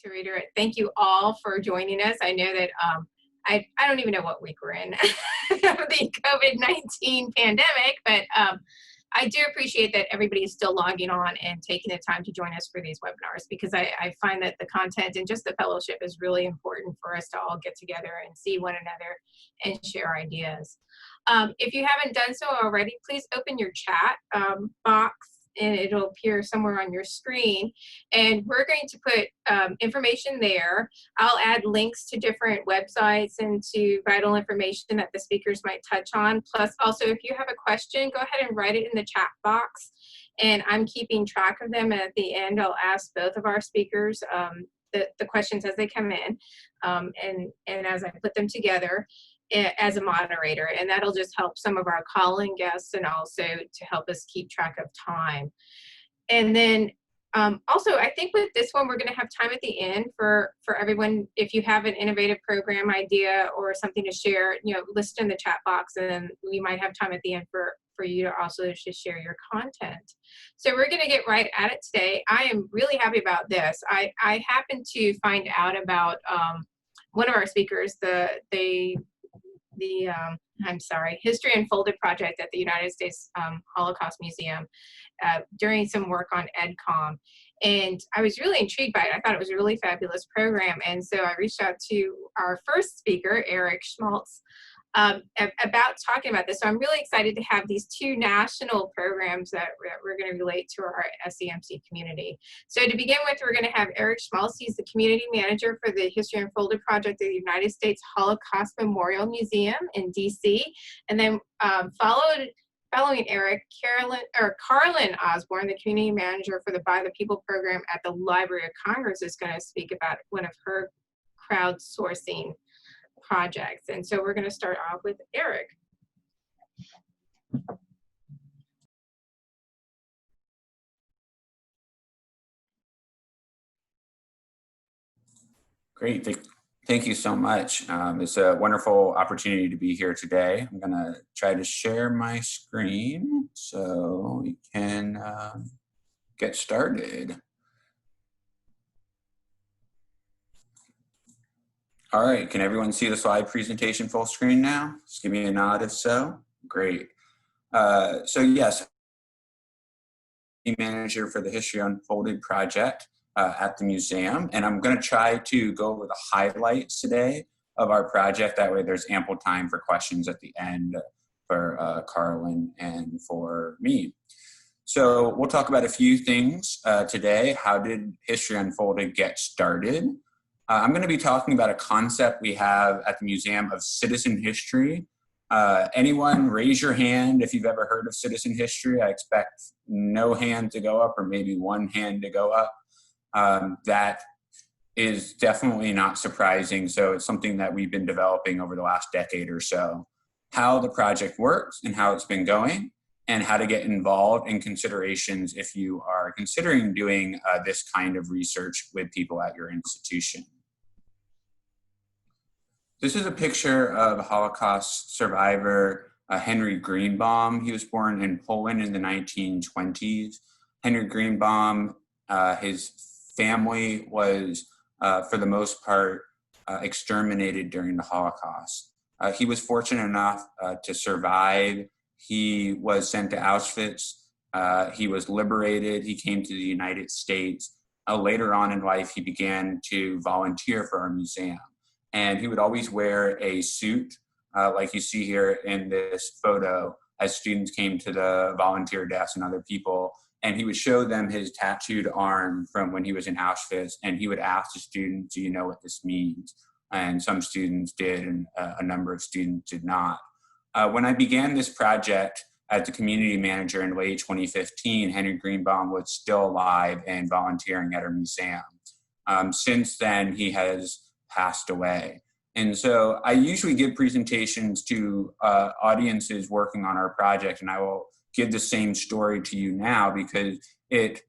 To reiterate, thank you all for joining us. I know that I don't even know what week we're in the COVID-19 pandemic, but I do appreciate that everybody is still logging on and taking the time to join us for these webinars, because I find that the content and just the fellowship is really important for us to all get together and see one another and share ideas. If you haven't done so already, please open your chat box and it'll appear somewhere on your screen. And we're going to put information there. I'll add links to different websites and to vital information that the speakers might touch on. Plus, also, if you have a question, go ahead and write it in the chat box. And I'm keeping track of them. And at the end, I'll ask both of our speakers the questions as they come in and as I put them together as a moderator, and that'll just help some of our call-in guests and also to help us keep track of time. And then also, I think with this one, we're going to have time at the end for everyone. If you have an innovative program idea or something to share, list in the chat box, and then we might have time at the end for you to also just share your content. So we're going to get right at it today. I am really happy about this. I happened to find out about one of our speakers, the History Unfolded project at the United States Holocaust Museum during some work on EdCom. And I was really intrigued by it. I thought it was a really fabulous program. And so I reached out to our first speaker, Eric Schmaltz, about talking about this. So I'm really excited to have these two national programs that we're going to relate to our SEMC community. So to begin with, we're going to have Eric Schmaltz. He's the community manager for the History Unfolded project at the United States Holocaust Memorial Museum in DC. And then following Eric, Carlin Osborne, the community manager for the By the People program at the Library of Congress, is going to speak about one of her crowdsourcing projects. And so we're going to start off with Eric. Great. Thank you so much. It's a wonderful opportunity to be here today. I'm going to try to share my screen so we can get started. All right, can everyone see the slide presentation full screen now? Just give me a nod if so. Great. So yes, I'm the manager for the History Unfolded project at the museum, and I'm going to try to go over the highlights today of our project. That way there's ample time for questions at the end for Carlin and for me. So we'll talk about a few things today. How did History Unfolded get started? I'm going to be talking about a concept we have at the Museum of Citizen History. Anyone raise your hand if you've ever heard of citizen history? I expect no hand to go up, or maybe one hand to go up. That is definitely not surprising. So it's something that we've been developing over the last decade or so. How the project works and how it's been going, and how to get involved in considerations if you are considering doing this kind of research with people at your institution. This is a picture of Holocaust survivor Henry Greenbaum. He was born in Poland in the 1920s. Henry Greenbaum, his family was, for the most part, exterminated during the Holocaust. He was fortunate enough to survive. He was sent to Auschwitz. He was liberated. He came to the United States. Later on in life, he began to volunteer for our museum. And he would always wear a suit, like you see here in this photo, as students came to the volunteer desk and other people. And he would show them his tattooed arm from when he was in Auschwitz. And he would ask the students, do you know what this means? And some students did, and a number of students did not. When I began this project as the community manager in late 2015, Henry Greenbaum was still alive and volunteering at our museum. Since then, he has passed away. And so I usually give presentations to audiences working on our project, and I will give the same story to you now because it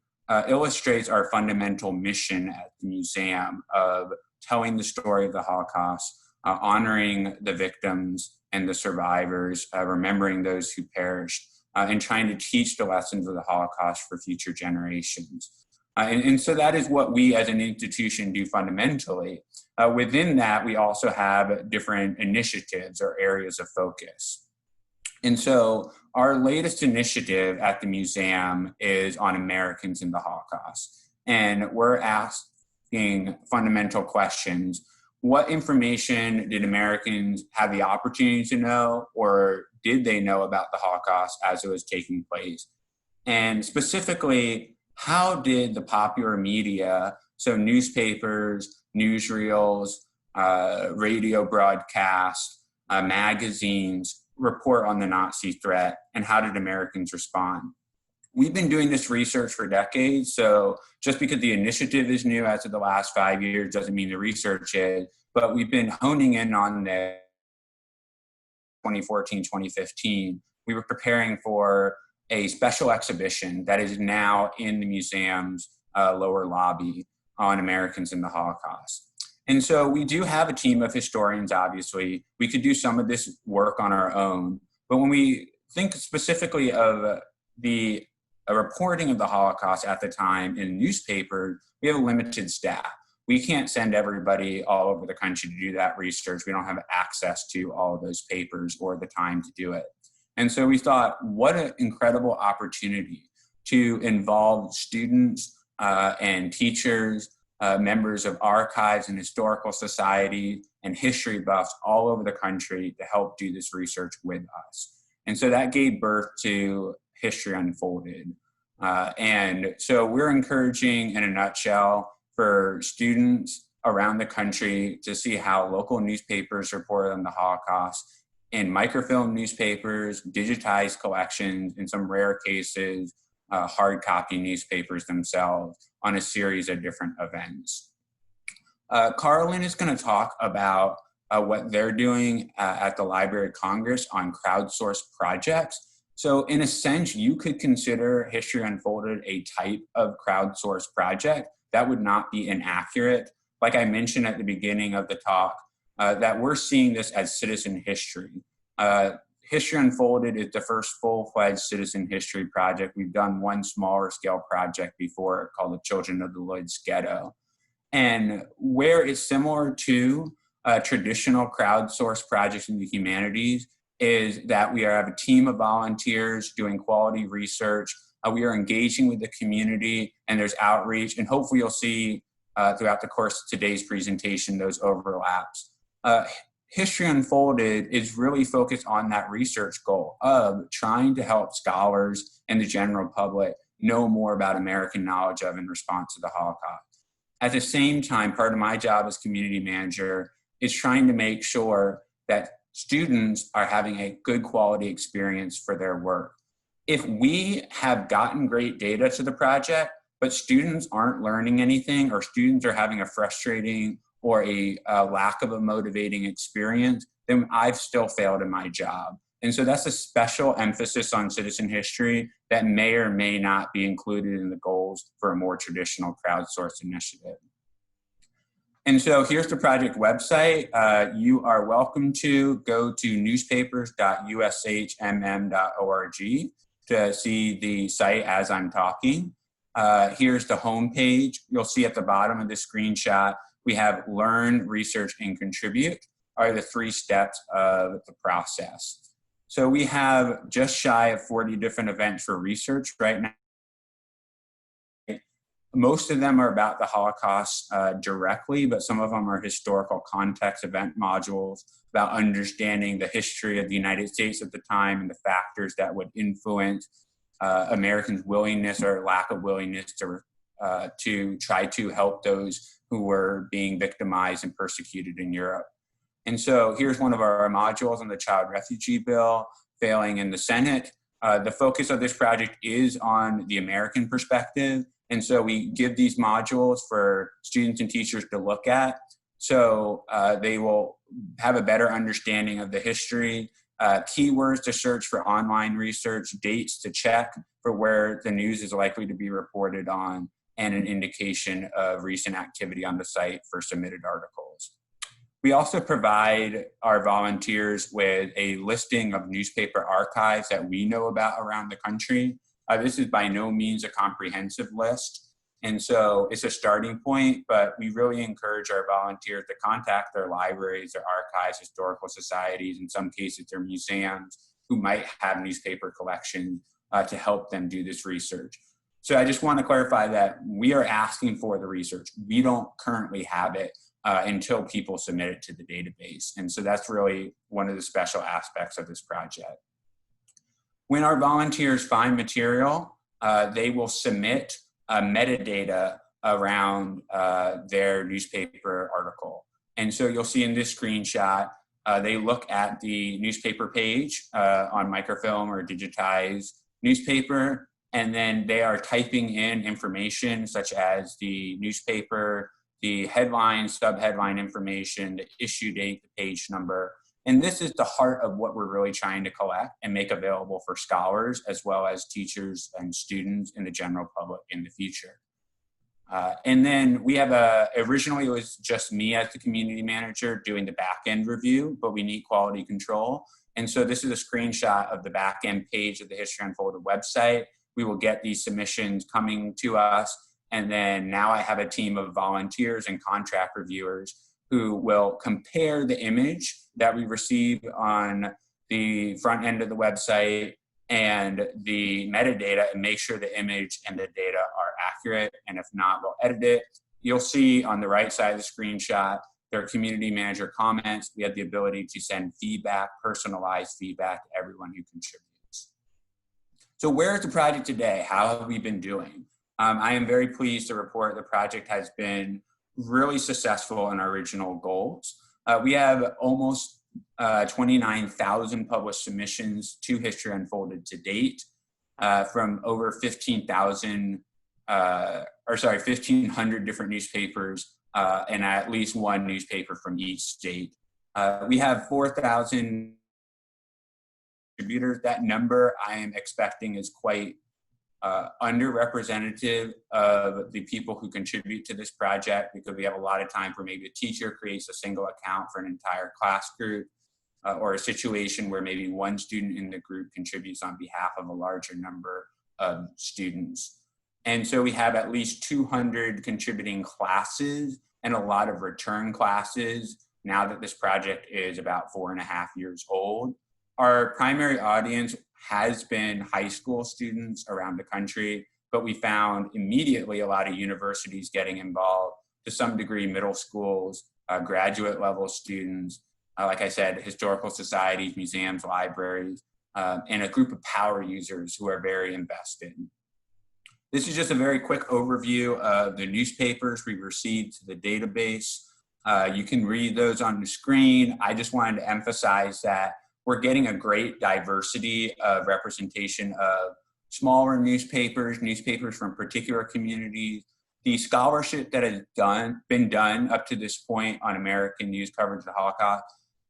illustrates our fundamental mission at the museum of telling the story of the Holocaust, honoring the victims and the survivors, remembering those who perished, and trying to teach the lessons of the Holocaust for future generations. And so that is what we as an institution do fundamentally. Within that, we also have different initiatives or areas of focus. And so our latest initiative at the museum is on Americans in the Holocaust. And we're asking fundamental questions. What information did Americans have the opportunity to know, or did they know about the Holocaust as it was taking place? And specifically, how did the popular media, so newspapers, newsreels, radio broadcasts, magazines, report on the Nazi threat, and how did Americans respond? We've been doing this research for decades, so just because the initiative is new as of the last 5 years doesn't mean the research is, but we've been honing in on this 2014, 2015. We were preparing for a special exhibition that is now in the museum's lower lobby on Americans in the Holocaust. And so we do have a team of historians, obviously. We could do some of this work on our own. But when we think specifically of the reporting of the Holocaust at the time in newspapers, we have a limited staff. We can't send everybody all over the country to do that research. We don't have access to all of those papers or the time to do it. And so we thought, what an incredible opportunity to involve students and teachers, members of archives and historical societies and history buffs all over the country to help do this research with us. And so that gave birth to History Unfolded. And so we're encouraging, in a nutshell, for students around the country to see how local newspapers report on the Holocaust in microfilm newspapers, digitized collections, in some rare cases, hard copy newspapers themselves on a series of different events. Carlin is going to talk about what they're doing at the Library of Congress on crowdsourced projects. So in a sense, you could consider History Unfolded a type of crowdsourced project. That would not be inaccurate. Like I mentioned at the beginning of the talk, that we're seeing this as citizen history. History Unfolded is the first full-fledged citizen history project. We've done one smaller scale project before called the Children of the Lloyd's Ghetto. And where it's similar to traditional crowdsourced projects in the humanities is that we have a team of volunteers doing quality research. We are engaging with the community, and there's outreach, and hopefully you'll see throughout the course of today's presentation those overlaps. History Unfolded is really focused on that research goal of trying to help scholars and the general public know more about American knowledge of and response to the Holocaust. At the same time, part of my job as community manager is trying to make sure that students are having a good quality experience for their work. If we have gotten great data to the project, but students aren't learning anything, or students are having a frustrating or a lack of a motivating experience, then I've still failed in my job. And so that's a special emphasis on citizen history that may or may not be included in the goals for a more traditional crowdsourced initiative. And so here's the project website. You are welcome to go to newspapers.ushmm.org to see the site as I'm talking. Here's the homepage. You'll see at the bottom of the screenshot, we have learn, research, and contribute are the 3 steps of the process. So we have just shy of 40 different events for research right now. Most of them are about the Holocaust directly, but some of them are historical context event modules about understanding the history of the United States at the time and the factors that would influence Americans' willingness or lack of willingness to try to help those who were being victimized and persecuted in Europe. And so here's one of our modules on the child refugee bill failing in the Senate. The focus of this project is on the American perspective. And so we give these modules for students and teachers to look at. So they will have a better understanding of the history, keywords to search for online research, dates to check for where the news is likely to be reported on, and an indication of recent activity on the site for submitted articles. We also provide our volunteers with a listing of newspaper archives that we know about around the country. This is by no means a comprehensive list. And so it's a starting point, but we really encourage our volunteers to contact their libraries, their archives, historical societies, in some cases their museums, who might have newspaper collections to help them do this research. So I just want to clarify that we are asking for the research. We don't currently have it until people submit it to the database. And so that's really one of the special aspects of this project. When our volunteers find material, they will submit metadata around their newspaper article. And so you'll see in this screenshot, they look at the newspaper page on microfilm or digitized newspaper, and then they are typing in information such as the newspaper, the headline, subheadline information, the issue date, the page number. And this is the heart of what we're really trying to collect and make available for scholars as well as teachers and students and the general public in the future. And then we have originally it was just me as the community manager doing the back-end review, but we need quality control. And so this is a screenshot of the back-end page of the History Unfolded website. We will get these submissions coming to us. And then now I have a team of volunteers and contract reviewers who will compare the image that we receive on the front end of the website and the metadata and make sure the image and the data are accurate. And if not, we'll edit it. You'll see on the right side of the screenshot, there are community manager comments. We have the ability to send feedback, personalized feedback to everyone who contributes. So where is the project today? How have we been doing? I am very pleased to report the project has been really successful in our original goals. We have almost 29,000 published submissions to History Unfolded to date from over 1,500 different newspapers and at least one newspaper from each state. We have 4,000 contributors. That number I am expecting is quite underrepresentative of the people who contribute to this project, because we have a lot of time where maybe a teacher creates a single account for an entire class group, or a situation where maybe one student in the group contributes on behalf of a larger number of students. And so we have at least 200 contributing classes and a lot of return classes now that this project is about 4.5 years old. Our primary audience has been high school students around the country, but we found immediately a lot of universities getting involved, to some degree middle schools, graduate level students, like I said, historical societies, museums, libraries, and a group of power users who are very invested. This is just a very quick overview of the newspapers we received to the database. You can read those on the screen. I just wanted to emphasize that we're getting a great diversity of representation of smaller newspapers, newspapers from particular communities. The scholarship that has been done up to this point on American news coverage of the Holocaust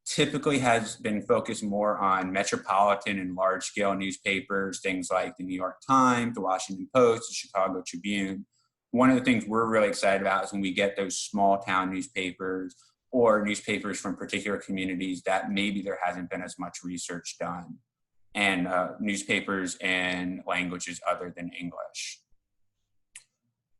typically has been focused more on metropolitan and large-scale newspapers, things like the New York Times, the Washington Post, the Chicago Tribune. One of the things we're really excited about is when we get those small-town newspapers or newspapers from particular communities that maybe there hasn't been as much research done, and newspapers in languages other than English.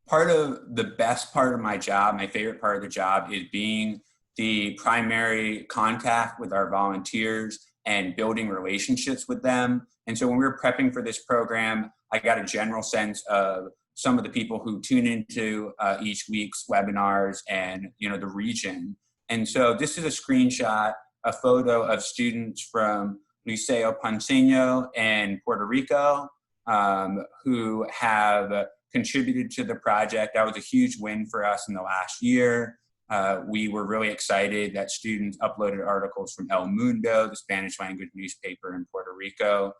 Part of the best part of my job, my favorite part of the job, is being the primary contact with our volunteers and building relationships with them. And so when we were prepping for this program, I got a general sense of some of the people who tune into each week's webinars and the region. And so this is a screenshot, a photo of students from Liceo Ponceño in Puerto Rico who have contributed to the project. That was a huge win for us in the last year. We were really excited that students uploaded articles from El Mundo, the Spanish language newspaper in Puerto Rico.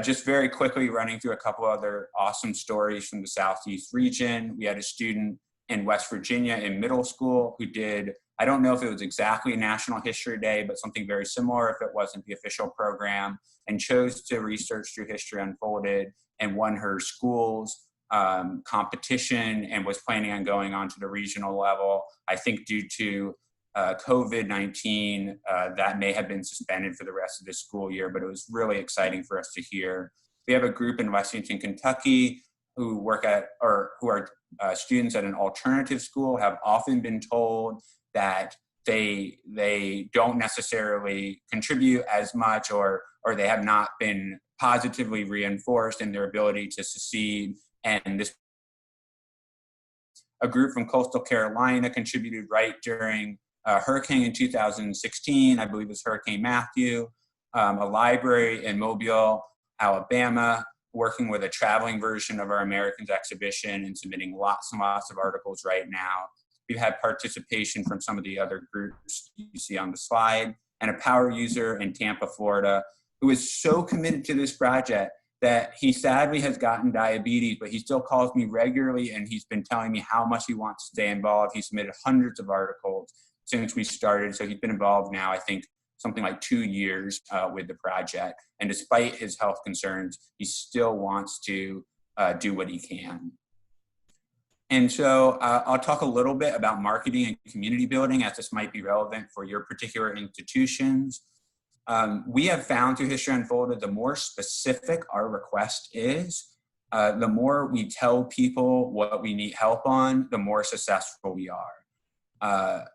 Just very quickly running through a couple other awesome stories from the Southeast region. We had a student in West Virginia in middle school who did, I don't know if it was exactly National History Day, but something very similar if it wasn't the official program, and chose to research through History Unfolded and won her school's competition and was planning on going on to the regional level. I think due to COVID-19, that may have been suspended for the rest of the school year, but it was really exciting for us to hear. We have a group in Lexington, Kentucky, who work at, or who are students at an alternative school have often been told that they don't necessarily contribute as much, or they have not been positively reinforced in their ability to succeed. And this, a group from coastal Carolina contributed right during a hurricane in 2016, I believe it was Hurricane Matthew. A library in Mobile, Alabama, working with a traveling version of our Americans exhibition and submitting lots and lots of articles right now. We've had participation from some of the other groups you see on the slide, and a power user in Tampa, Florida, who is so committed to this project that he sadly has gotten diabetes, but he still calls me regularly, and he's been telling me how much he wants to stay involved. He submitted hundreds of articles since we started, so he's been involved now, I think, something like 2 years with the project. And despite his health concerns, he still wants to do what he can. And so I'll talk a little bit about marketing and community building, as this might be relevant for your particular institutions. We have found through History Unfolded, the more specific our request is, the more we tell people what we need help on, the more successful we are.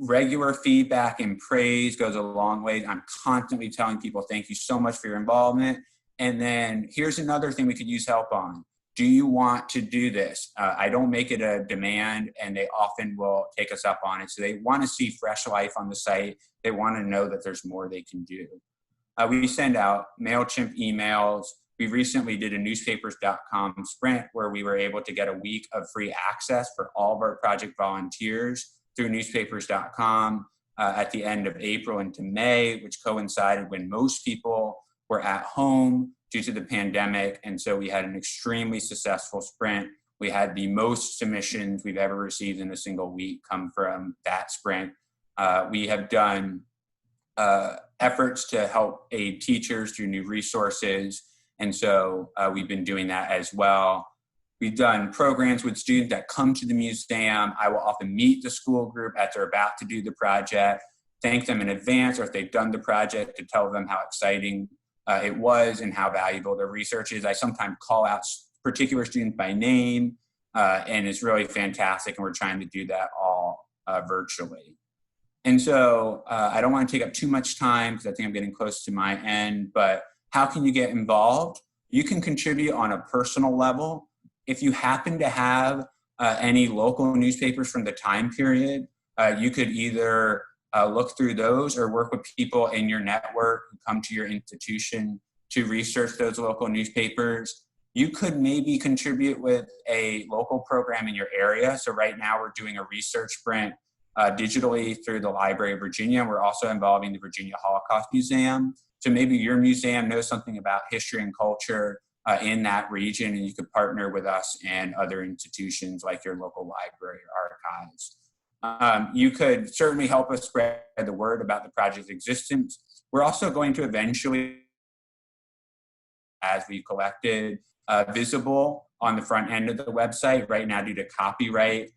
Regular feedback and praise goes a long way. I'm constantly telling people, thank you so much for your involvement. And then here's another thing we could use help on. Do you want to do this? I don't make it a demand, and they often will take us up on it. So they want to see fresh life on the site. They want to know that there's more they can do. We send out MailChimp emails. We recently did a newspapers.com sprint where we were able to get a week of free access for all of our project volunteers through newspapers.com at the end of April into May, which coincided when most people were at home due to the pandemic. And so we had an extremely successful sprint. We had the most submissions we've ever received in a single week come from that sprint. We have done efforts to help aid teachers through new resources. And so we've been doing that as well. We've done programs with students that come to the museum. I will often meet the school group as they're about to do the project, thank them in advance, or if they've done the project, to tell them how exciting it was and how valuable their research is. I sometimes call out particular students by name, and it's really fantastic, and we're trying to do that all virtually. And so I don't want to take up too much time because I think I'm getting close to my end, but how can you get involved? You can contribute on a personal level. If you happen to have any local newspapers from the time period, you could either look through those or work with people in your network who come to your institution to research those local newspapers. You could maybe contribute with a local program in your area. So right now we're doing a research sprint digitally through the Library of Virginia. We're also involving the Virginia Holocaust Museum. So maybe your museum knows something about history and culture in that region, and you could partner with us and other institutions like your local library or archives. You could certainly help us spread the word about the project's existence. We're also going to eventually, as we've collected, visible on the front end of the website. Right now, due to copyright,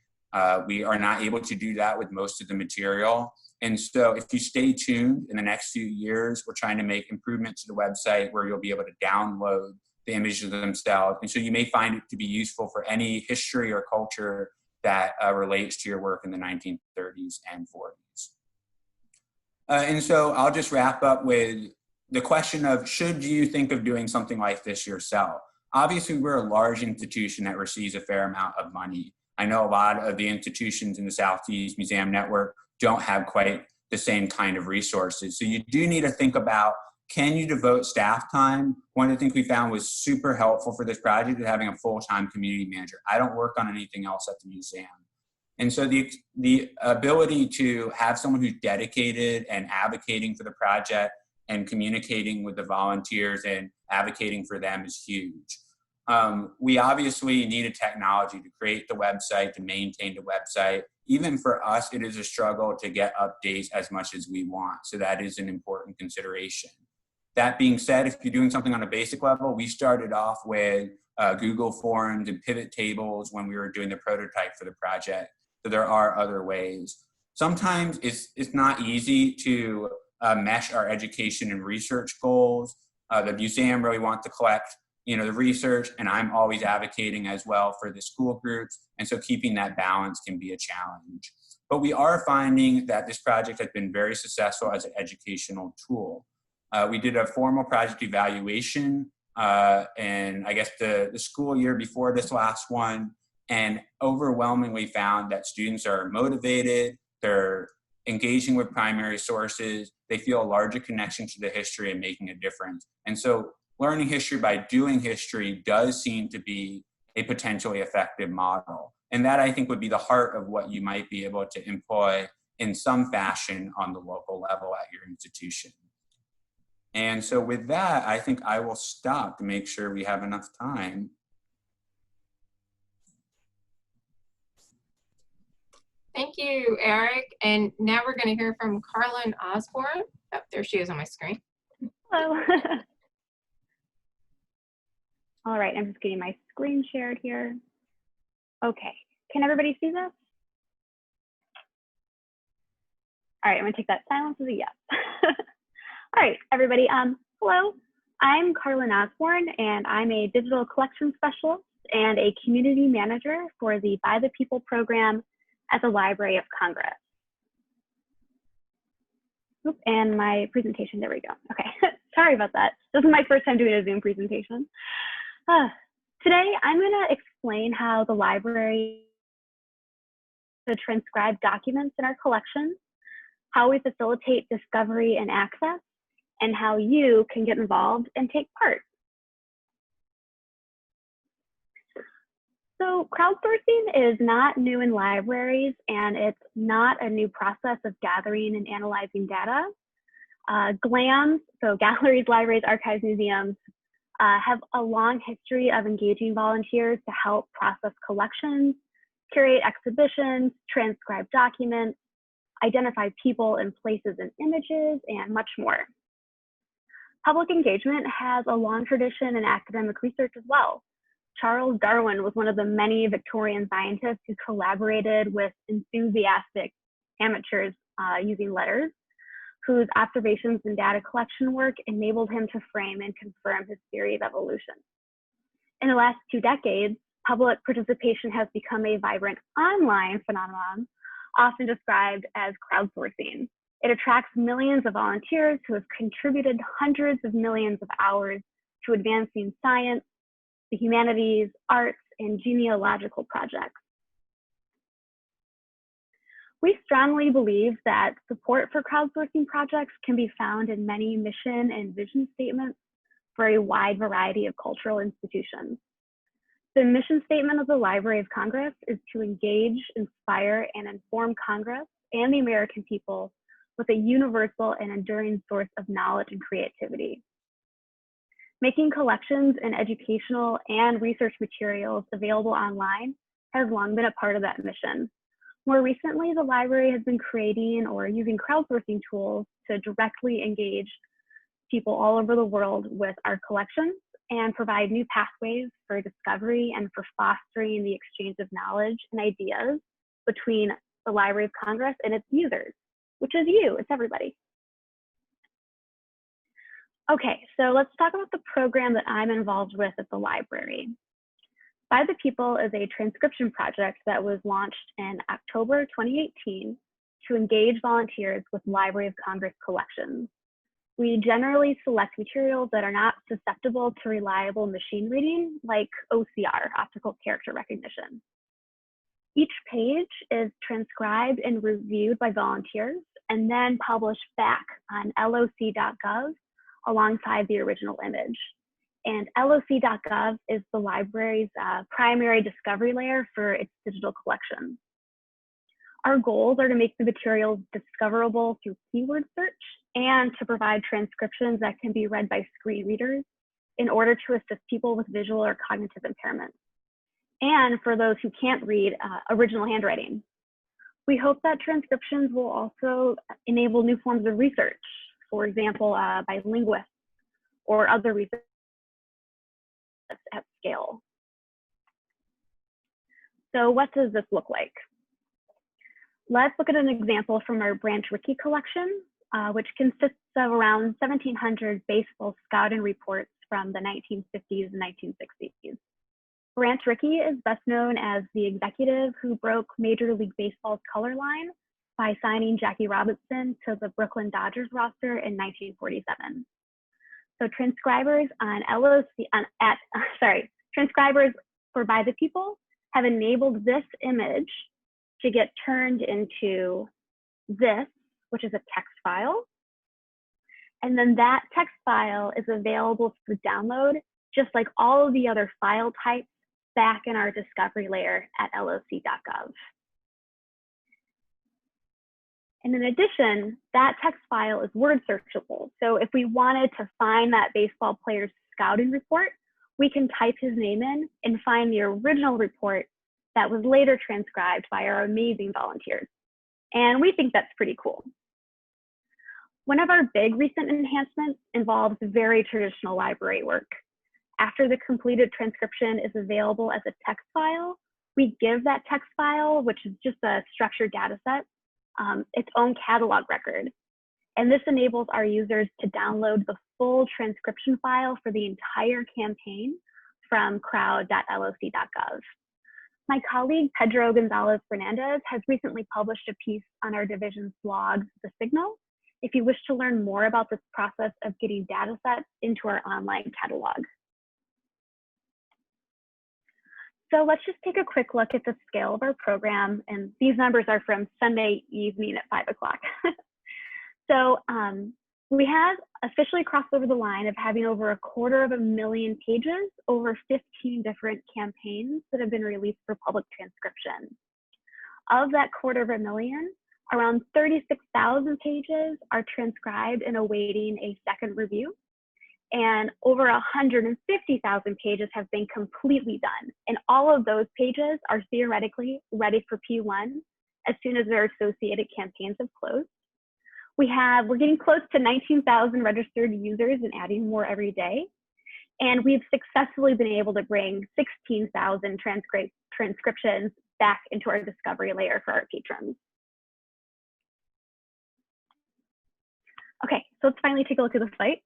we are not able to do that with most of the material. And so if you stay tuned in the next few years, we're trying to make improvements to the website where you'll be able to download the images themselves. And so you may find it to be useful for any history or culture that relates to your work in the 1930s and 40s. And so I'll just wrap up with the question of, should you think of doing something like this yourself? Obviously, we're a large institution that receives a fair amount of money. I know a lot of the institutions in the Southeast Museum Network don't have quite the same kind of resources. So you do need to think about, can you devote staff time? One of the things we found was super helpful for this project is having a full-time community manager. I don't work on anything else at the museum. And so the ability to have someone who's dedicated and advocating for the project and communicating with the volunteers and advocating for them is huge. We obviously needed technology to create the website, to maintain the website. Even for us, it is a struggle to get updates as much as we want. So that is an important consideration. That being said, if you're doing something on a basic level, we started off with Google Forms and pivot tables when we were doing the prototype for the project. So there are other ways. Sometimes it's not easy to mesh our education and research goals. The museum really wants to collect the research, and I'm always advocating as well for the school groups. And so keeping that balance can be a challenge. But we are finding that this project has been very successful as an educational tool. We did a formal project evaluation, and I guess the school year before this last one, and overwhelmingly found that students are motivated, they're engaging with primary sources, they feel a larger connection to the history and making a difference. And so learning history by doing history does seem to be a potentially effective model. And that, I think, would be the heart of what you might be able to employ in some fashion on the local level at your institution. And so with that, I think I will stop to make sure we have enough time. Thank you, Eric. And now we're going to hear from Carlin Osborne. Oh, there she is on my screen. Hello. All right, I'm just getting my screen shared here. Okay, can everybody see this? All right, I'm gonna take that silence as a yes. All right, everybody, hello. I'm Carlin Osborne, and I'm a digital collection specialist and a community manager for the By the People program at the Library of Congress. Oops, and my presentation, there we go. Okay, sorry about that. This is my first time doing a Zoom presentation. Today, I'm going to explain how the library to transcribe documents in our collections, how we facilitate discovery and access, and how you can get involved and take part. So crowdsourcing is not new in libraries, and it's not a new process of gathering and analyzing data. GLAMs, so galleries, libraries, archives, museums, have a long history of engaging volunteers to help process collections, curate exhibitions, transcribe documents, identify people and places and images, and much more. Public engagement has a long tradition in academic research as well. Charles Darwin was one of the many Victorian scientists who collaborated with enthusiastic amateurs using letters, whose observations and data collection work enabled him to frame and confirm his theory of evolution. In the last 2 decades, public participation has become a vibrant online phenomenon, often described as crowdsourcing. It attracts millions of volunteers who have contributed hundreds of millions of hours to advancing science, the humanities, arts, and genealogical projects. We strongly believe that support for crowdsourcing projects can be found in many mission and vision statements for a wide variety of cultural institutions. The mission statement of the Library of Congress is to engage, inspire, and inform Congress and the American people with a universal and enduring source of knowledge and creativity. Making collections and educational and research materials available online has long been a part of that mission. More recently, the library has been creating or using crowdsourcing tools to directly engage people all over the world with our collections and provide new pathways for discovery and for fostering the exchange of knowledge and ideas between the Library of Congress and its users, which is you, it's everybody. Okay, so let's talk about the program that I'm involved with at the library. By the People is a transcription project that was launched in October 2018 to engage volunteers with Library of Congress collections. We generally select materials that are not susceptible to reliable machine reading, like OCR, optical character recognition. Each page is transcribed and reviewed by volunteers and then published back on loc.gov alongside the original image. And loc.gov is the library's primary discovery layer for its digital collections. Our goals are to make the materials discoverable through keyword search and to provide transcriptions that can be read by screen readers in order to assist people with visual or cognitive impairments. And for those who can't read original handwriting. We hope that transcriptions will also enable new forms of research, for example, by linguists or other research at scale. So what does this look like? Let's look at an example from our Branch Rickey collection, which consists of around 1,700 baseball scouting reports from the 1950s and 1960s. Branch Rickey is best known as the executive who broke Major League Baseball's color line by signing Jackie Robinson to the Brooklyn Dodgers roster in 1947. So transcribers transcribers for By the People have enabled this image to get turned into this, which is a text file. And then that text file is available for download, just like all of the other file types back in our discovery layer at loc.gov. And in addition, that text file is word searchable. So if we wanted to find that baseball player's scouting report, we can type his name in and find the original report that was later transcribed by our amazing volunteers. And we think that's pretty cool. One of our big recent enhancements involves very traditional library work. After the completed transcription is available as a text file, we give that text file, which is just a structured data set, its own catalog record. And this enables our users to download the full transcription file for the entire campaign from crowd.loc.gov. My colleague, Pedro Gonzalez Fernandez, has recently published a piece on our division's blog, The Signal, if you wish to learn more about this process of getting data sets into our online catalog. So let's just take a quick look at the scale of our program. And these numbers are from Sunday evening at 5 o'clock. So we have officially crossed over the line of having over 250,000 pages, over 15 different campaigns that have been released for public transcription. Of that 250,000, around 36,000 pages are transcribed and awaiting a second review. And over 150,000 pages have been completely done. And all of those pages are theoretically ready for P1 as soon as their associated campaigns have closed. We're getting close to 19,000 registered users and adding more every day. And we've successfully been able to bring 16,000 transcriptions back into our discovery layer for our patrons. Okay, so let's finally take a look at the site.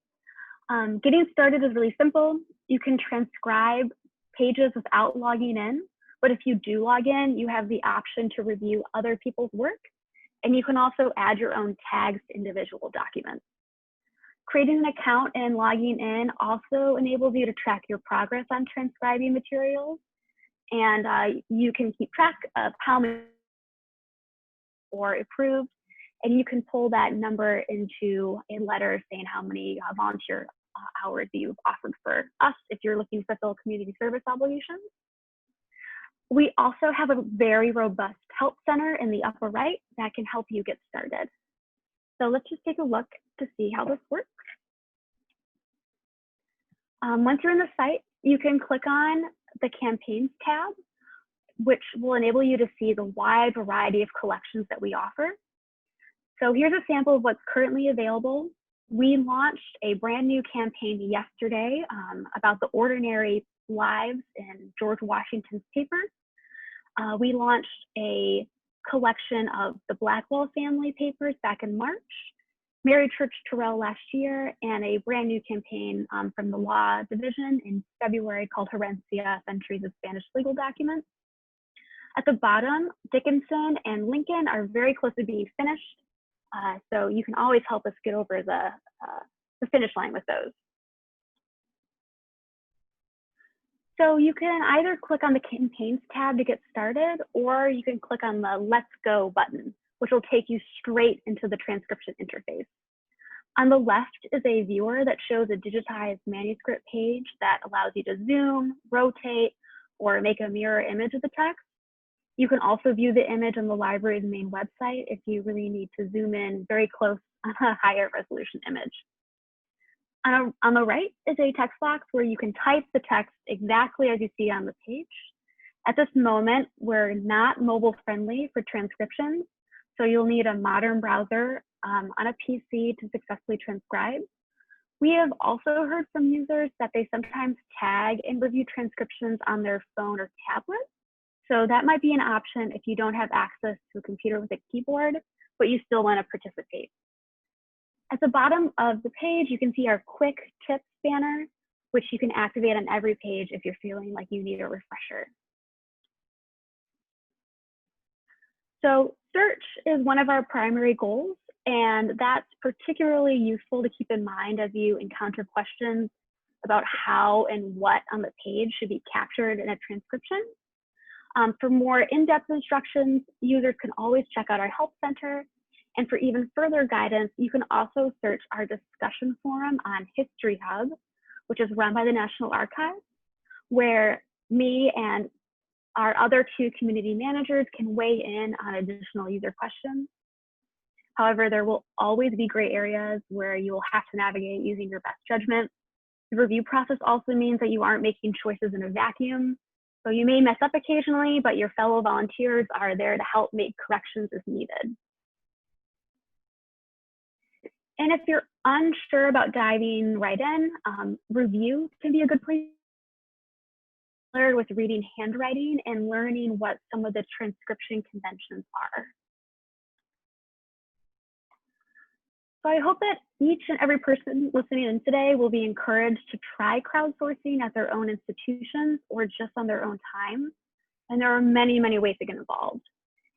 Getting started is really simple. You can transcribe pages without logging in, but if you do log in, you have the option to review other people's work, and you can also add your own tags to individual documents. Creating an account and logging in also enables you to track your progress on transcribing materials, and you can keep track of how many or approved, and you can pull that number into a letter saying how many volunteer hours you've offered for us if you're looking to fulfill community service obligations. We also have a very robust help center in the upper right that can help you get started. So let's just take a look to see how this works. Once you're in the site, you can click on the campaigns tab, which will enable you to see the wide variety of collections that we offer. So here's a sample of what's currently available. We launched a brand new campaign yesterday about the ordinary lives in George Washington's papers. We launched a collection of the Blackwell Family Papers back in March, Mary Church Terrell last year, and a brand new campaign from the Law Division in February called Herencia, Centuries of Spanish Legal Documents. At the bottom, Dickinson and Lincoln are very close to being finished. So you can always help us get over the finish line with those. So you can either click on the campaigns tab to get started, or you can click on the Let's Go button, which will take you straight into the transcription interface. On the left is a viewer that shows a digitized manuscript page that allows you to zoom, rotate, or make a mirror image of the text. You can also view the image on the library's main website if you really need to zoom in very close on a higher resolution image. On the right is a text box where you can type the text exactly as you see on the page. At this moment, we're not mobile friendly for transcriptions, so you'll need a modern browser on a PC to successfully transcribe. We have also heard from users that they sometimes tag and review transcriptions on their phone or tablet. So that might be an option if you don't have access to a computer with a keyboard, but you still want to participate. At the bottom of the page, you can see our quick tips banner, which you can activate on every page if you're feeling like you need a refresher. So search is one of our primary goals, and that's particularly useful to keep in mind as you encounter questions about how and what on the page should be captured in a transcription. For more in-depth instructions, users can always check out our Help Center. And for even further guidance, you can also search our discussion forum on History Hub, which is run by the National Archives, where me and our other two community managers can weigh in on additional user questions. However, there will always be gray areas where you will have to navigate using your best judgment. The review process also means that you aren't making choices in a vacuum. So you may mess up occasionally, but your fellow volunteers are there to help make corrections as needed. And if you're unsure about diving right in, review can be a good place to learn with reading handwriting and learning what some of the transcription conventions are. So I hope that each and every person listening in today will be encouraged to try crowdsourcing at their own institutions or just on their own time. And there are many, many ways to get involved.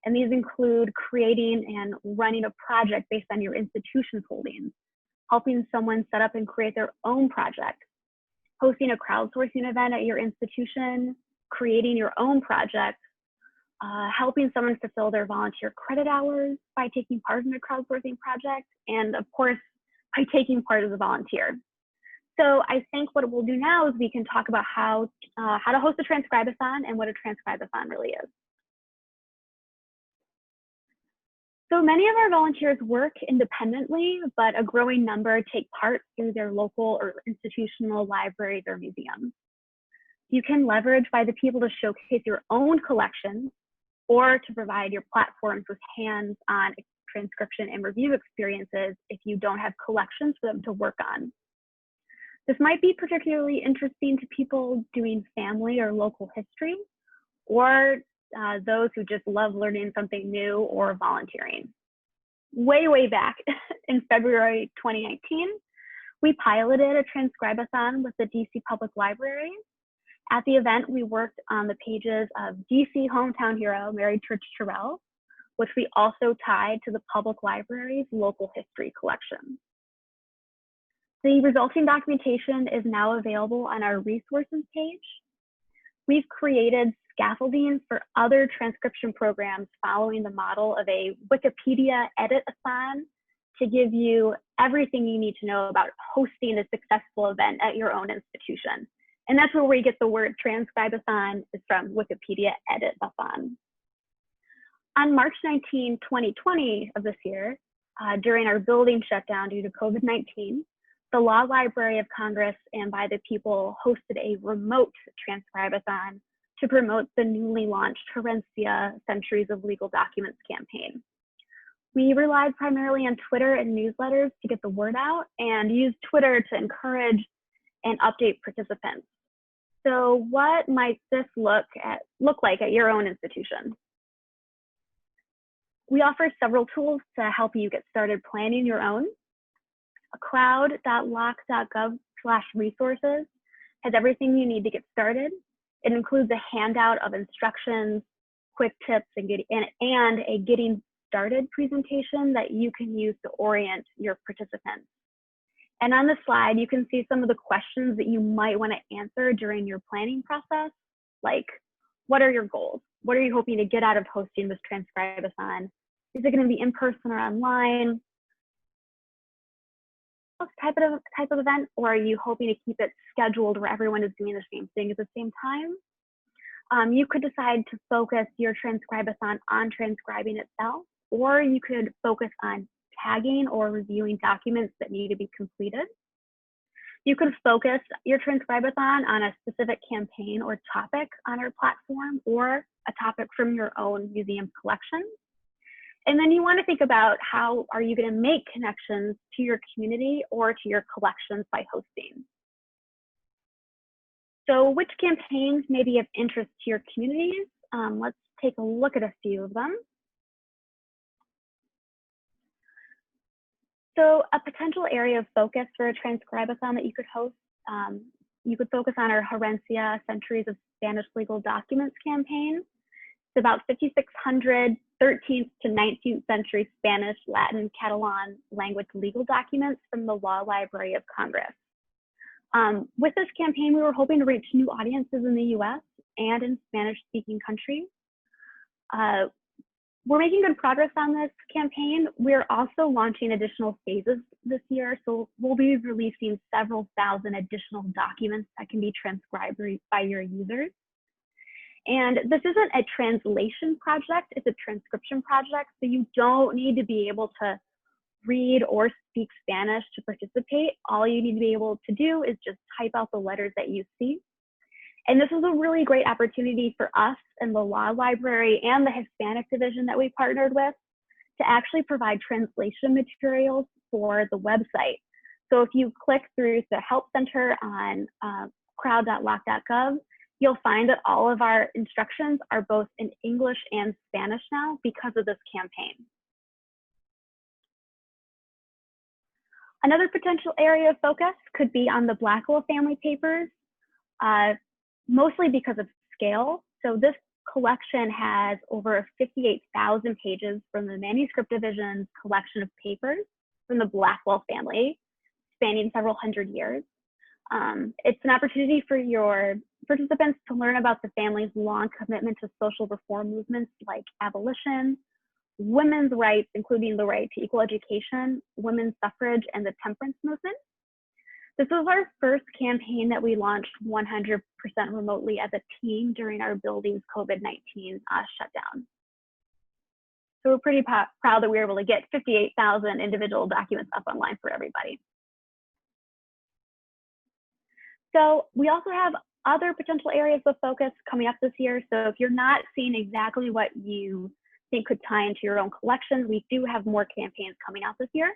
And these include creating and running a project based on your institution's holdings, helping someone set up and create their own project, hosting a crowdsourcing event at your institution, creating your own project, helping someone fulfill their volunteer credit hours by taking part in a crowdsourcing project, and of course, by taking part as a volunteer. So I think what we'll do now is we can talk about how to host a transcribe-a-thon and what a transcribe-a-thon really is. So many of our volunteers work independently, but a growing number take part through their local or institutional libraries or museums. You can leverage by the people to showcase your own collections or to provide your platforms with hands-on transcription and review experiences if you don't have collections for them to work on. This might be particularly interesting to people doing family or local history, or those who just love learning something new or volunteering. Way back in February 2019, we piloted a transcribe-a-thon with the DC Public Library. At the event, we worked on the pages of DC hometown hero Mary Church Terrell, which we also tied to the public library's local history collection. The resulting documentation is now available on our resources page. We've created scaffolding for other transcription programs following the model of a Wikipedia edit-a-thon to give you everything you need to know about hosting a successful event at your own institution. And that's where we get the word transcribe-a-thon is from Wikipedia edit-a-thon. On March 19, 2020 of this year, during our building shutdown due to COVID-19, the Law Library of Congress and By the People hosted a remote transcribe-a-thon to promote the newly launched Herencia Centuries of Legal Documents campaign. We relied primarily on Twitter and newsletters to get the word out and used Twitter to encourage and update participants. So what might this look like at your own institution? We offer several tools to help you get started planning your own. crowd.loc.gov/resources has everything you need to get started. It includes a handout of instructions, quick tips, and a getting started presentation that you can use to orient your participants. And on the slide, you can see some of the questions that you might want to answer during your planning process, like, what are your goals? What are you hoping to get out of hosting this transcribe-a-thon? Is it going to be in person or online? Type of event, or are you hoping to keep it scheduled where everyone is doing the same thing at the same time? You could decide to focus your transcribe-a-thon on transcribing itself, or you could focus on tagging or reviewing documents that need to be completed. You could focus your transcribe-a-thon on a specific campaign or topic on our platform, or a topic from your own museum collection. And then you want to think about how are you going to make connections to your community or to your collections by hosting. So which campaigns may be of interest to your communities? Let's take a look at a few of them. So a potential area of focus for a transcribe-a-thon that you could host you could focus on our Herencia Centuries of Spanish Legal Documents campaign. It's about 5,600 13th to 19th century Spanish, Latin, Catalan language legal documents from the Law Library of Congress. With this campaign, we were hoping to reach new audiences in the US and in Spanish-speaking countries. We're making good progress on this campaign. We're also launching additional phases this year, so we'll be releasing several thousand additional documents that can be transcribed by your users. And this isn't a translation project, it's a transcription project, so you don't need to be able to read or speak Spanish to participate. All you need to be able to do is just type out the letters that you see. And this is a really great opportunity for us and the Law Library and the Hispanic division that we partnered with to actually provide translation materials for the website. So if you click through the Help Center on crowd.loc.gov, you'll find that all of our instructions are both in English and Spanish now because of this campaign. Another potential area of focus could be on the Blackwell Family Papers, mostly because of scale. So this collection has over 58,000 pages from the manuscript division's collection of papers from the Blackwell family, spanning several hundred years. It's an opportunity for your participants to learn about the family's long commitment to social reform movements like abolition, women's rights, including the right to equal education, women's suffrage, and the temperance movement. This was our first campaign that we launched 100% remotely as a team during our building's COVID-19 shutdown. So we're pretty proud that we were able to get 58,000 individual documents up online for everybody. So we also have other potential areas of focus coming up this year. So if you're not seeing exactly what you think could tie into your own collections, we do have more campaigns coming out this year.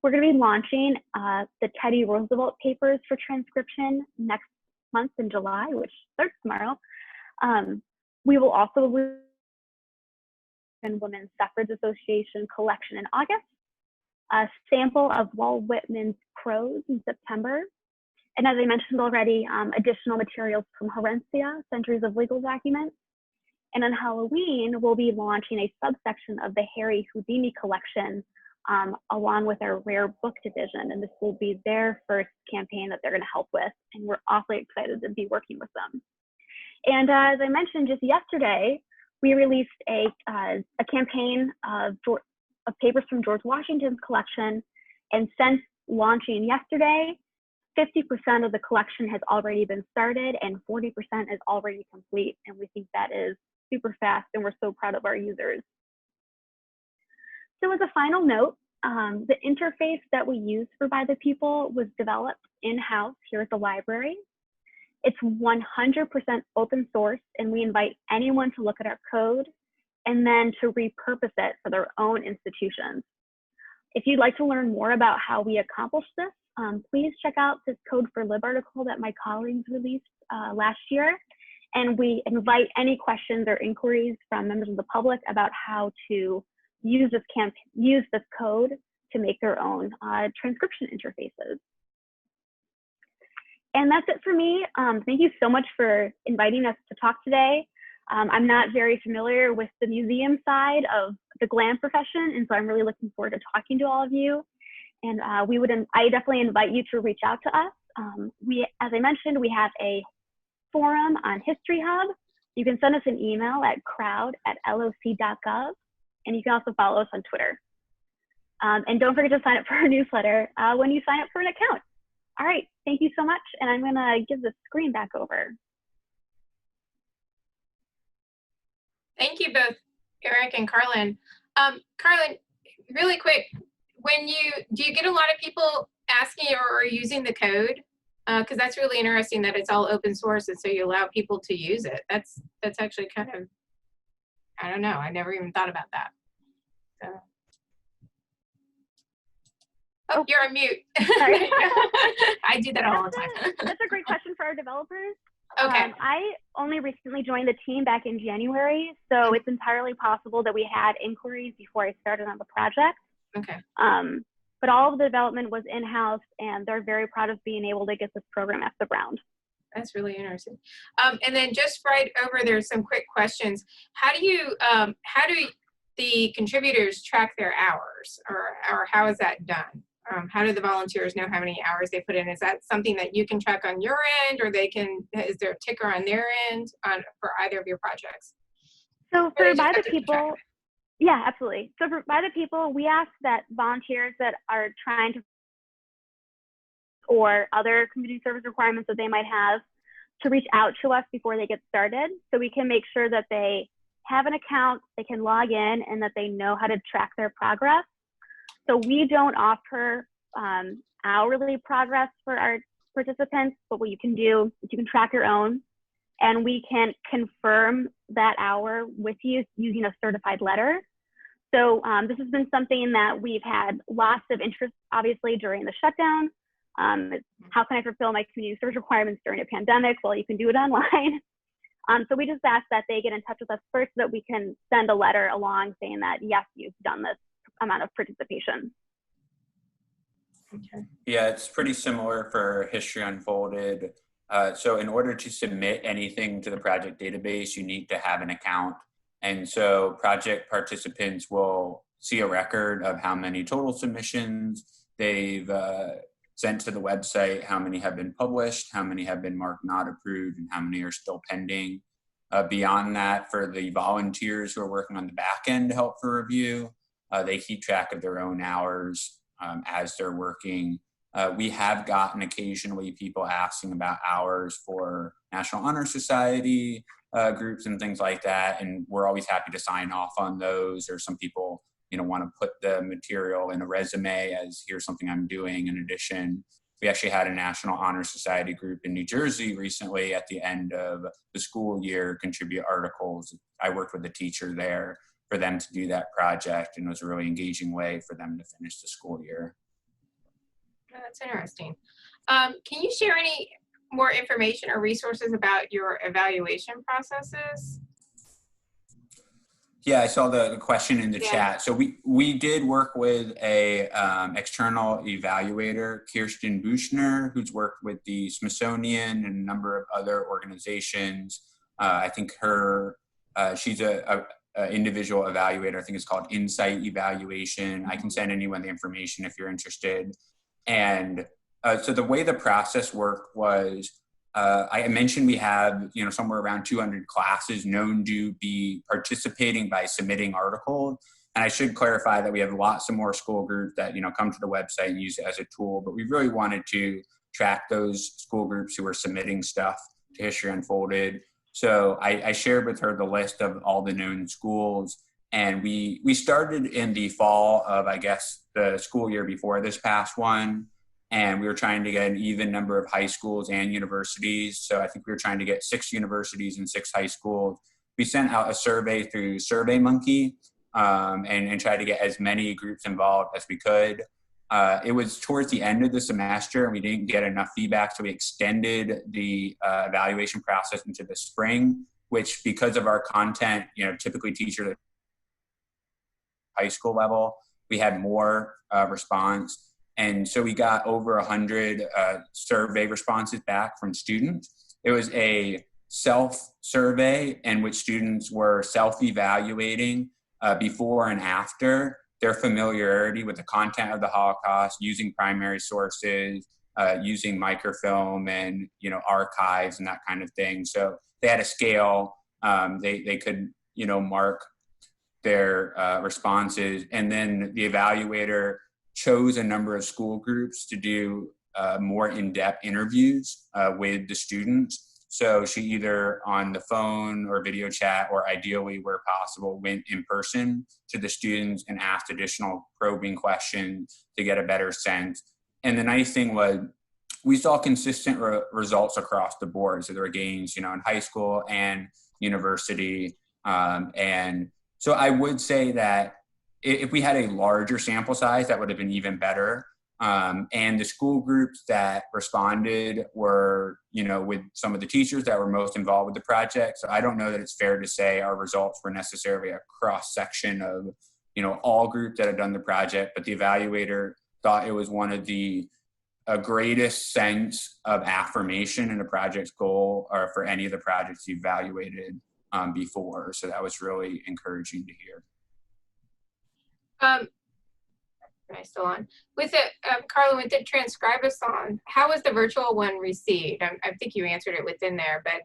We're going to be launching the Teddy Roosevelt Papers for transcription next month in July, which starts tomorrow. We will also release the Women's Suffrage Association collection in August, a sample of Walt Whitman's prose in September, and as I mentioned already, additional materials from Herencia, Centuries of Legal Documents. And on Halloween, we'll be launching a subsection of the Harry Houdini collection along with our rare book division. And this will be their first campaign that they're going to help with. And we're awfully excited to be working with them. And as I mentioned just yesterday, we released a campaign of papers from George Washington's collection. And since launching yesterday, 50% of the collection has already been started and 40% is already complete. And we think that is super fast and we're so proud of our users. So as a final note, the interface that we use for By the People was developed in-house here at the library. It's 100% open source and we invite anyone to look at our code and then to repurpose it for their own institutions. If you'd like to learn more about how we accomplished this, please check out this Code for Lib article that my colleagues released last year. And we invite any questions or inquiries from members of the public about how to use this code to make their own transcription interfaces. And that's it for me. Thank you so much for inviting us to talk today. I'm not very familiar with the museum side of the GLAM profession, and so I'm really looking forward to talking to all of you. And I definitely invite you to reach out to us. As I mentioned, we have a forum on History Hub. You can send us an email at crowd@loc.gov, and you can also follow us on Twitter. And don't forget to sign up for our newsletter when you sign up for an account. All right, thank you so much, and I'm gonna give the screen back over. Thank you both, Eric and Carlin. Carlin, really quick, do you get a lot of people asking or using the code? Because that's really interesting that it's all open source and so you allow people to use it. That's actually kind of, I don't know, I never even thought about that. So. Oh, you're on mute. Sorry. I do that all the time. That's a great question for our developers. Okay. I only recently joined the team back in January, so it's entirely possible that we had inquiries before I started on the project. Okay. but all of the development was in-house, and they're very proud of being able to get this program off the ground. That's really interesting. And then just right over, there's some quick questions. How do the contributors track their hours, or how is that done? How do the volunteers know how many hours they put in? Is that something that you can track on your end, or is there a ticker on their end for either of your projects? So for By the People, yeah, absolutely. So for By the People, we ask that volunteers that are trying to, or other community service requirements that they might have, to reach out to us before they get started, so we can make sure that they have an account, they can log in, and that they know how to track their progress. So we don't offer hourly progress for our participants, but what you can do is you can track your own, and we can confirm that hour with you using a certified letter. So this has been something that we've had lots of interest, obviously, during the shutdown. How can I fulfill my community service requirements during a pandemic? Well, you can do it online. So we just ask that they get in touch with us first so that we can send a letter along saying that, yes, you've done this amount of participation. Okay. Yeah, it's pretty similar for History Unfolded. So in order to submit anything to the project database, you need to have an account. And so project participants will see a record of how many total submissions they've sent to the website, how many have been published, how many have been marked not approved, and how many are still pending. Beyond that, for the volunteers who are working on the back end to help for review, they keep track of their own hours as they're working. We have gotten occasionally people asking about hours for National Honor Society groups and things like that, and we're always happy to sign off on those. Or some people, want to put the material in a resume as, here's something I'm doing in addition. We actually had a National Honor Society group in New Jersey recently at the end of the school year contribute articles. I worked with a teacher there for them to do that project, and it was a really engaging way for them to finish the school year. Oh, that's interesting. Can you share any more information or resources about your evaluation processes? Yeah, I saw the question in the chat. So we did work with a external evaluator, Kirsten Buchner, who's worked with the Smithsonian and a number of other organizations. I think she's a individual evaluator. I think it's called Insight Evaluation. I can send anyone the information if you're interested. And so the way the process worked was, I mentioned we have, somewhere around 200 classes known to be participating by submitting articles. And I should clarify that we have lots of more school groups that, come to the website and use it as a tool, but we really wanted to track those school groups who are submitting stuff to History Unfolded. So I shared with her the list of all the known schools, and we started in the fall of, I guess, the school year before this past one. And we were trying to get an even number of high schools and universities. So I think we were trying to get 6 universities and 6 high schools. We sent out a survey through SurveyMonkey and tried to get as many groups involved as we could. It was towards the end of the semester and we didn't get enough feedback. So we extended the evaluation process into the spring, which, because of our content, typically teachers at high school level, we had more response. And so we got over 100 survey responses back from students. It was a self-survey in which students were self-evaluating before and after their familiarity with the content of the Holocaust, using primary sources, using microfilm and archives and that kind of thing. So they had a scale. They could mark their responses, and then the evaluator chose a number of school groups to do more in-depth interviews with the students. So she either on the phone or video chat, or ideally where possible, went in person to the students and asked additional probing questions to get a better sense. And the nice thing was we saw consistent results across the board. So there were gains, in high school and university. And so I would say that if we had a larger sample size, that would have been even better. And the school groups that responded were, with some of the teachers that were most involved with the project. So I don't know that it's fair to say our results were necessarily a cross section of, all groups that had done the project, but the evaluator thought it was one of the greatest sense of affirmation in a project's goal or for any of the projects you evaluated before. So that was really encouraging to hear. Am I still on? With the, Carla, with the Transcribe-a-thon, how was the virtual one received? I think you answered it within there, but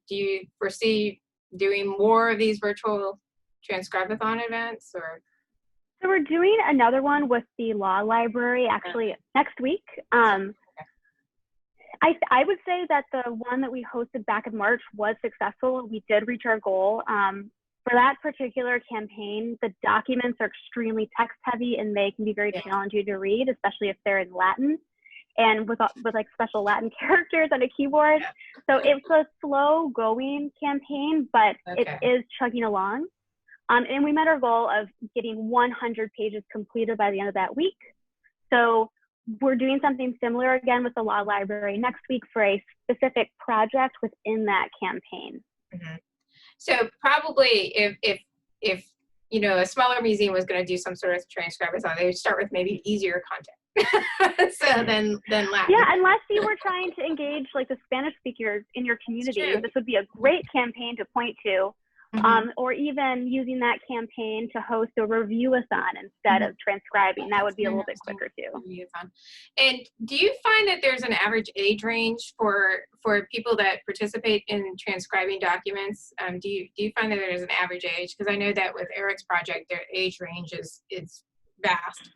do you foresee doing more of these virtual Transcribe-a-thon events, or? So we're doing another one with the law library actually next week. I would say that the one that we hosted back in March was successful. We did reach our goal. For that particular campaign, the documents are extremely text heavy and they can be very challenging to read, especially if they're in Latin and with like special Latin characters on a keyboard. So it's a slow going campaign, but it is chugging along. And we met our goal of getting 100 pages completed by the end of that week. So we're doing something similar again with the law library next week for a specific project within that campaign. Mm-hmm. So probably if you know, a smaller museum was going to do some sort of transcribe-a-thon, they would start with maybe easier content. So then Latin. Yeah, unless you were trying to engage like the Spanish speakers in your community, this would be a great campaign to point to. Or even using that campaign to host a review-a-thon instead of transcribing. That would be a little bit quicker too. And do you find that there's an average age range for people that participate in transcribing documents? Do you find that there's an average age? Because I know that with Eric's project, their age range is vast.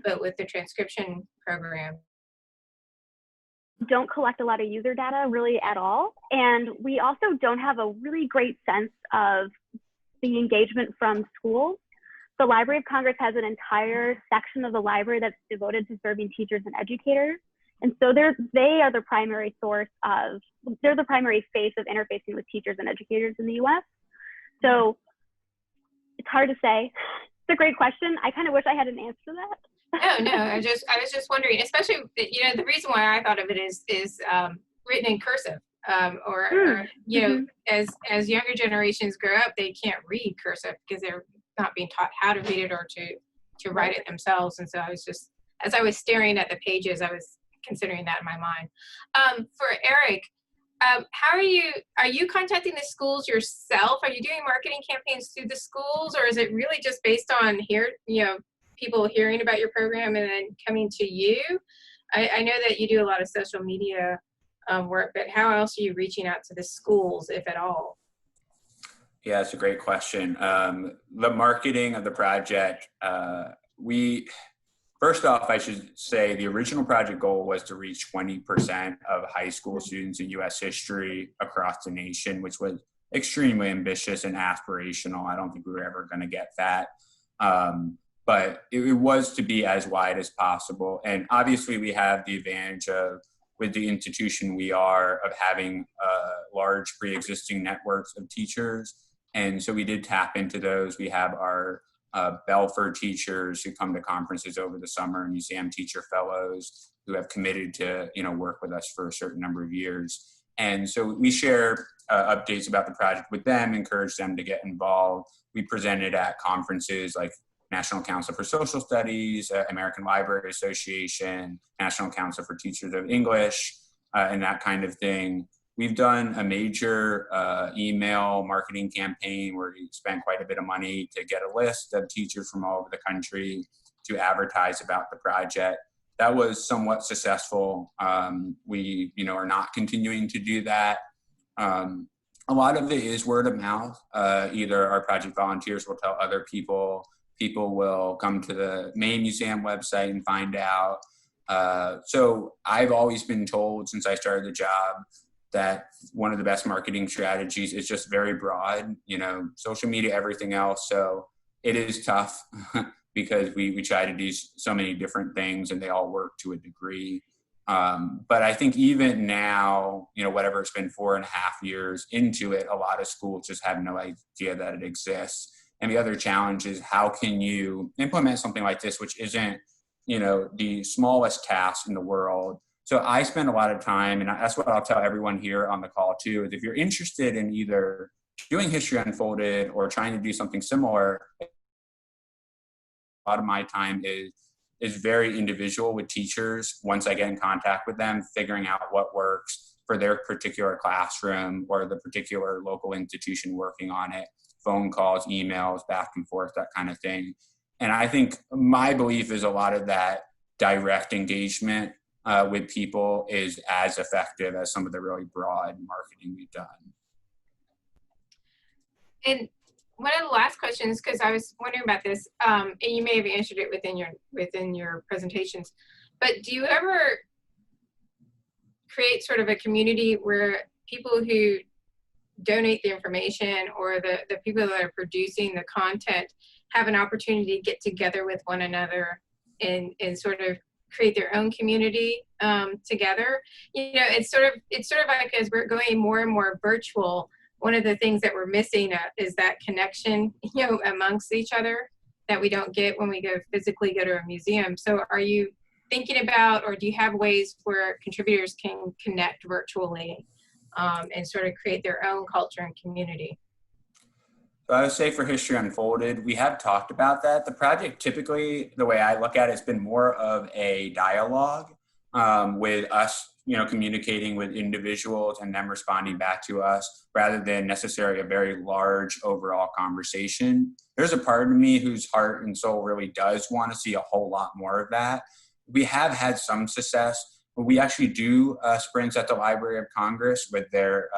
But with the transcription program, don't collect a lot of user data really at all. And we also don't have a really great sense of the engagement from schools. The Library of Congress has an entire section of the library that's devoted to serving teachers and educators. And so they are the primary they're the primary face of interfacing with teachers and educators in the US. So it's hard to say. It's a great question. I kind of wish I had an answer to that. No, I was just wondering, especially, you know, the reason why I thought of it is written in cursive, or you know, as younger generations grow up, they can't read cursive because they're not being taught how to read it or to write it themselves. And so I was just, as I was staring at the pages, I was considering that in my mind. For Eric, how are you contacting the schools yourself? Are you doing marketing campaigns through the schools, or is it really just based on people hearing about your program and then coming to you? I know that you do a lot of social media work, but how else are you reaching out to the schools, if at all? Yeah, it's a great question. The marketing of the project, first off, I should say the original project goal was to reach 20% of high school students in US history across the nation, which was extremely ambitious and aspirational. I don't think we were ever going to get that. But it was to be as wide as possible. And obviously we have the advantage of, with the institution we are, of having large pre-existing networks of teachers. And so we did tap into those. We have our Belford teachers who come to conferences over the summer, and museum teacher fellows who have committed to work with us for a certain number of years. And so we share updates about the project with them, encourage them to get involved. We presented at conferences like National Council for Social Studies, American Library Association, National Council for Teachers of English, and that kind of thing. We've done a major email marketing campaign where we spent quite a bit of money to get a list of teachers from all over the country to advertise about the project. That was somewhat successful. We are not continuing to do that. A lot of it is word of mouth. Either our project volunteers will tell other people, people will come to the main museum website and find out. So I've always been told since I started the job that one of the best marketing strategies is just very broad, social media, everything else. So it is tough because we try to do so many different things and they all work to a degree. But I think even now, whatever it's been 4.5 years into it, a lot of schools just have no idea that it exists. And the other challenge is, how can you implement something like this, which isn't, the smallest task in the world. So I spend a lot of time, and that's what I'll tell everyone here on the call too, is if you're interested in either doing History Unfolded or trying to do something similar, a lot of my time is is very individual with teachers. Once I get in contact with them, figuring out what works for their particular classroom or the particular local institution working on it, phone calls, emails, back and forth, that kind of thing. And I think my belief is a lot of that direct engagement with people is as effective as some of the really broad marketing we've done. And one of the last questions, because I was wondering about this, and you may have answered it within your presentations, but do you ever create sort of a community where people who donate the information or the people that are producing the content have an opportunity to get together with one another and sort of create their own community together? You know, it's sort of like as we're going more and more virtual, one of the things that we're missing is that connection, you know, amongst each other that we don't get when we physically go to a museum. So are you thinking about, or do you have ways where contributors can connect virtually and sort of create their own culture and community? So I would say for History Unfolded, we have talked about that. The project typically, the way I look at it, has been more of a dialogue with us, you know, communicating with individuals and them responding back to us rather than necessarily a very large overall conversation. There's a part of me whose heart and soul really does want to see a whole lot more of that. We have had some success. We actually do sprints at the Library of Congress with their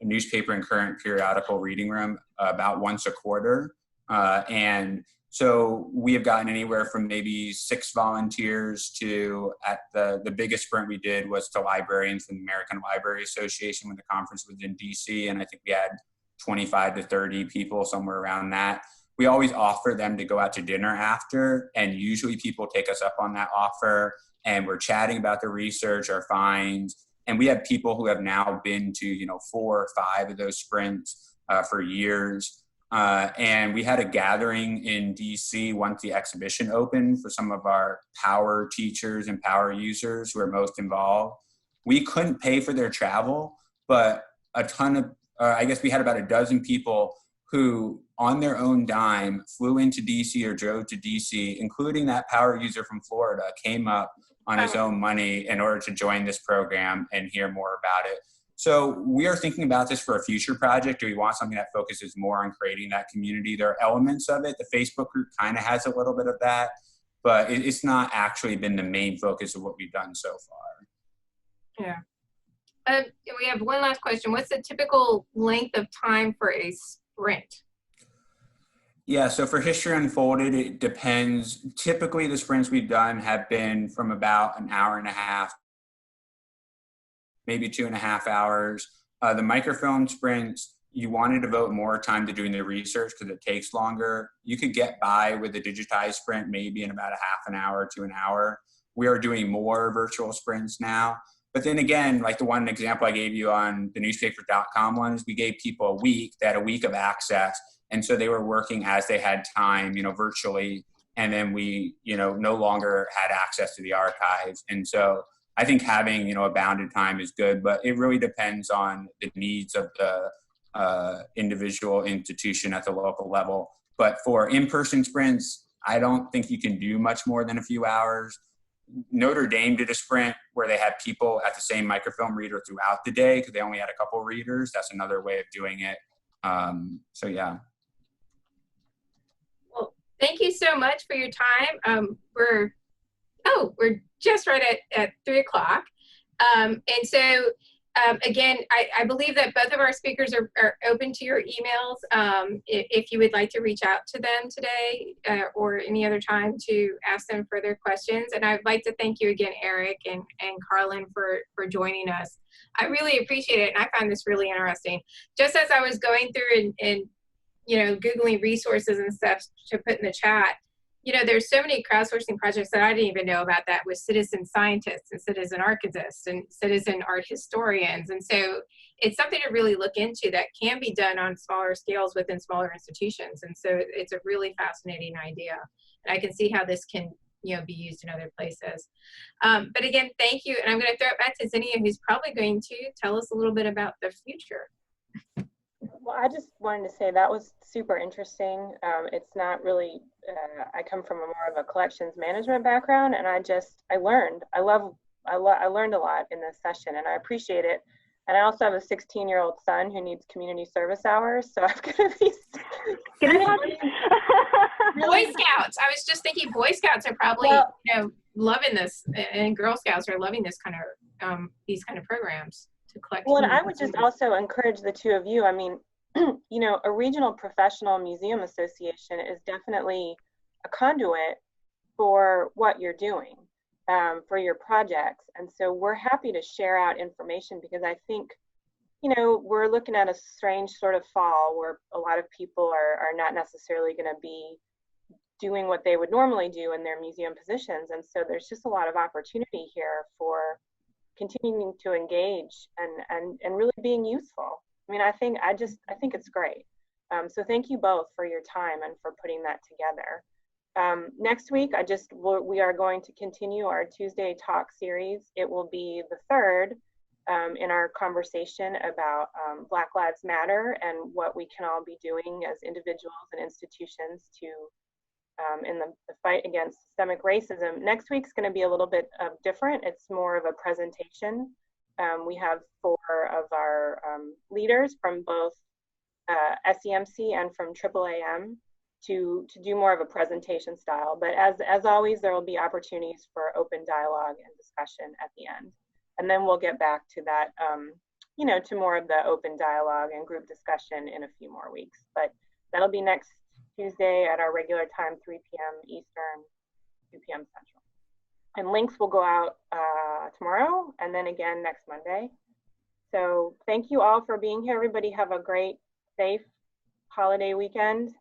newspaper and current periodical reading room about once a quarter. And so we have gotten anywhere from maybe 6 volunteers to, at the biggest sprint we did was to librarians from the American Library Association when the conference was in DC. And I think we had 25 to 30 people, somewhere around that. We always offer them to go out to dinner after, and usually people take us up on that offer, and we're chatting about the research, our finds. And we have people who have now been to, you know, 4 or 5 of those sprints for years. And we had a gathering in DC once the exhibition opened for some of our power teachers and power users who are most involved. We couldn't pay for their travel, but a ton of, I guess we had about a dozen people who on their own dime flew into DC or drove to DC, including that power user from Florida, came up on his own money in order to join this program and hear more about it. So we are thinking about this for a future project. Do we want something that focuses more on creating that community? There are elements of it. The Facebook group kind of has a little bit of that, but it's not actually been the main focus of what we've done so far. Yeah. We have one last question. What's the typical length of time for a sprint? Yeah, so for History Unfolded, it depends. Typically, the sprints we've done have been from about an hour and a half, maybe 2.5 hours. The microfilm sprints, you want to devote more time to doing the research because it takes longer. You could get by with a digitized sprint maybe in about a half an hour to an hour. We are doing more virtual sprints now. But then again, like the one example I gave you on the newspaper.com one is we gave people a week, they had a week of access. And so they were working as they had time, you know, virtually. And then we, you know, no longer had access to the archives. And so I think having, you know, a bounded time is good, but it really depends on the needs of the individual institution at the local level. But for in-person sprints, I don't think you can do much more than a few hours. Notre Dame did a sprint where they had people at the same microfilm reader throughout the day because they only had a couple readers. That's another way of doing it. So yeah. Well, thank you so much for your time. We're just right at 3 o'clock. And so again, I believe that both of our speakers are open to your emails. If you would like to reach out to them today or any other time to ask them further questions. And I'd like to thank you again, Eric and Carlin, for joining us. I really appreciate it, and I found this really interesting. Just as I was going through and you know, Googling resources and stuff to put in the chat, you know, there's so many crowdsourcing projects that I didn't even know about that with citizen scientists and citizen archivists and citizen art historians. And so it's something to really look into that can be done on smaller scales within smaller institutions. And so it's a really fascinating idea. And I can see how this can, you know, be used in other places. But again, thank you. And I'm going to throw it back to Zinnia, who's probably going to tell us a little bit about the future. Well, I just wanted to say that was super interesting. It's not really I come from a more of a collections management background, and I learned. I learned a lot in this session, and I appreciate it. And I also have a 16-year-old son who needs community service hours, so I'm going to be Boy Scouts. I was just thinking Boy Scouts are probably, loving this, and Girl Scouts are loving this kind of these kind of programs to collect. Well, and I would just also encourage the two of you. I mean, you know, a regional professional museum association is definitely a conduit for what you're doing, for your projects. And so we're happy to share out information, because I think, you know, we're looking at a strange sort of fall where a lot of people are not necessarily going to be doing what they would normally do in their museum positions. And so there's just a lot of opportunity here for continuing to engage and really being useful. I mean, I think it's great. So thank you both for your time and for putting that together. Next week, we are going to continue our Tuesday talk series. It will be the third in our conversation about Black Lives Matter and what we can all be doing as individuals and institutions to in the fight against systemic racism. Next week's going to be a little bit different. It's more of a presentation. We have 4 of our leaders from both SEMC and from AAAM to do more of a presentation style. But as always, there will be opportunities for open dialogue and discussion at the end. And then we'll get back to that, you know, to more of the open dialogue and group discussion in a few more weeks. But that'll be next Tuesday at our regular time, 3 p.m. Eastern, 2 p.m. Central. And links will go out tomorrow and then again next Monday. So thank you all for being here. Everybody have a great, safe holiday weekend.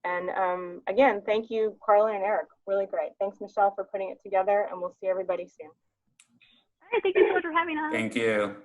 And again, thank you, Carla and Eric. Really great. Thanks, Michelle, for putting it together, and we'll see everybody soon. All right, thank you so much for having us. Thank you.